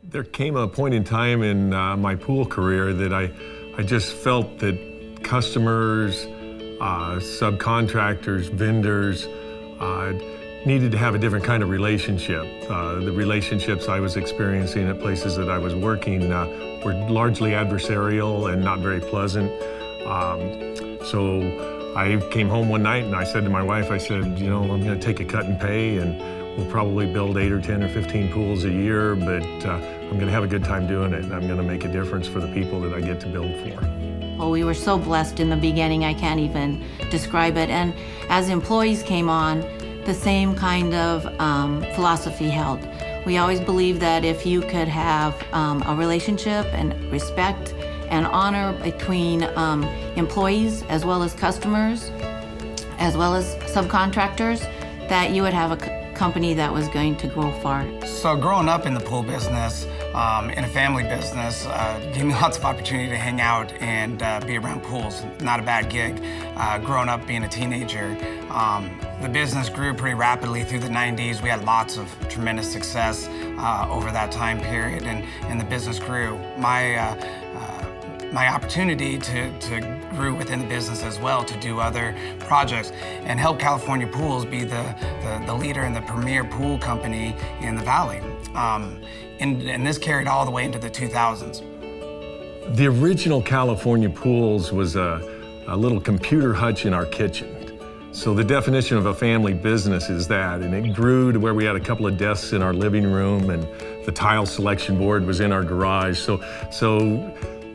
There came a point in time in my pool career that I just felt that customers, subcontractors, vendors needed to have a different kind of relationship. The relationships I was experiencing at places that I was working were largely adversarial and not very pleasant. So I came home one night and I said to my wife, I said, you know, I'm going to take a cut in pay and we'll probably build 8 or 10 or 15 pools a year, but I'm going to have a good time doing it, and I'm going to make a difference for the people that I get to build for. Well, we were so blessed in the beginning, I can't even describe it. And as employees came on, the same kind of philosophy held. We always believed that if you could have a relationship and respect and honor between employees as well as customers, as well as subcontractors, that you would have a company that was going to go far. So growing up in the pool business, in a family business, gave me lots of opportunity to hang out and be around pools. Not a bad gig. Growing up being a teenager, the business grew pretty rapidly through the 90s. We had lots of tremendous success over that time period, and the business grew. My opportunity to grew within the business as well to do other projects and help California Pools be the leader and the premier pool company in the Valley. And this carried all the way into the 2000s. The original California Pools was a little computer hutch in our kitchen. So the definition of a family business is that, and it grew to where we had a couple of desks in our living room and the tile selection board was in our garage. So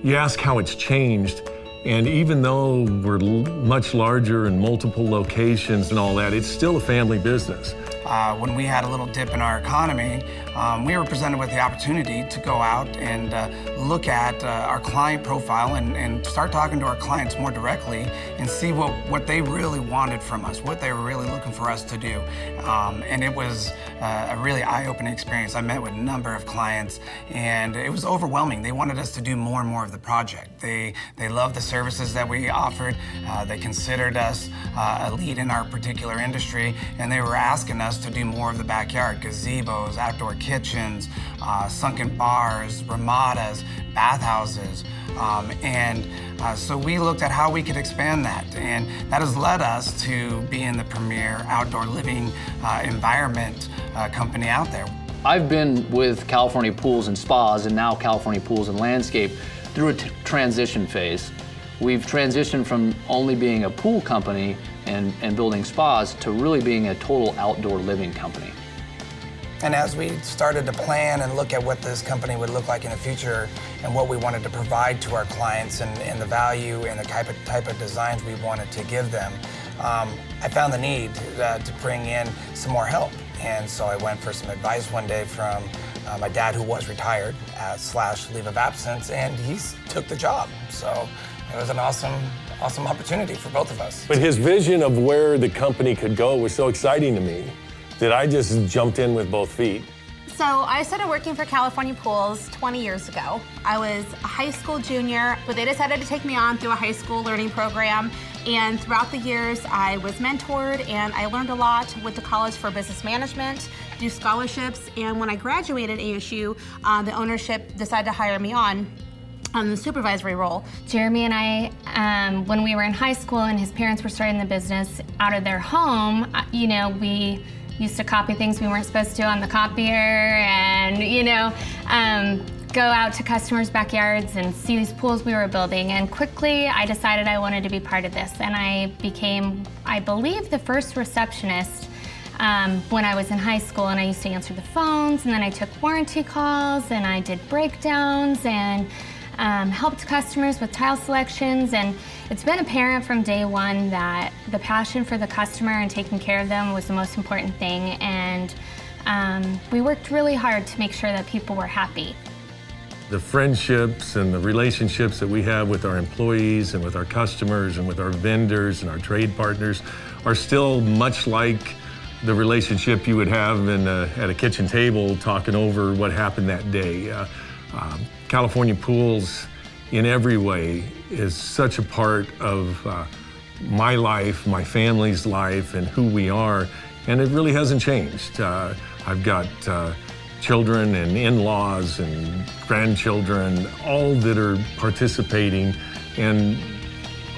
you ask how it's changed, and even though we're much larger and multiple locations and all that, it's still a family business. When we had a little dip in our economy, we were presented with the opportunity to go out and look at our client profile and start talking to our clients more directly and see what they really wanted from us, what they were really looking for us to do. And it was a really eye-opening experience. I met with a number of clients and it was overwhelming. They wanted us to do more and more of the project. They loved the services that we offered. They considered us a lead in our particular industry, and they were asking us to do more of the backyard, gazebos, outdoor kitchens, sunken bars, ramadas, bathhouses. So we looked at how we could expand that, and that has led us to being the premier outdoor living environment company out there. I've been with California Pools and Spas and now California Pools and Landscape through a transition phase. We've transitioned from only being a pool company and building spas to really being a total outdoor living company. And as we started to plan and look at what this company would look like in the future and what we wanted to provide to our clients and the value and the type of designs we wanted to give them, I found the need to bring in some more help. And so I went for some advice one day from my dad, who was retired / leave of absence, and he took the job. So it was an awesome opportunity for both of us. But his vision of where the company could go was so exciting to me that I just jumped in with both feet. So I started working for California Pools 20 years ago. I was a high school junior, but they decided to take me on through a high school learning program. And throughout the years, I was mentored and I learned a lot. Went to college for business management, do scholarships, and when I graduated ASU, the ownership decided to hire me on the supervisory role. Jeremy and I, when we were in high school and his parents were starting the business out of their home, we used to copy things we weren't supposed to on the copier and, go out to customers' backyards and see these pools we were building. And quickly, I decided I wanted to be part of this. And I became, I believe, the first receptionist when I was in high school, and I used to answer the phones, and then I took warranty calls, and I did breakdowns, and helped customers with tile selections. And it's been apparent from day one that the passion for the customer and taking care of them was the most important thing. And we worked really hard to make sure that people were happy. The friendships and the relationships that we have with our employees and with our customers and with our vendors and our trade partners are still much like the relationship you would have at a kitchen table talking over what happened that day. California Pools, in every way, is such a part of my life, my family's life, and who we are, and it really hasn't changed. I've got children and in-laws and grandchildren, all that are participating, and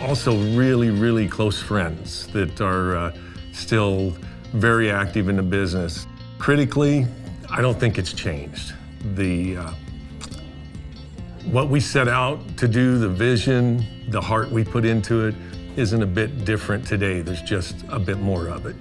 also really, really close friends that are still very active in the business. Critically, I don't think it's changed. What we set out to do, the vision, the heart we put into it, isn't a bit different today. There's just a bit more of it.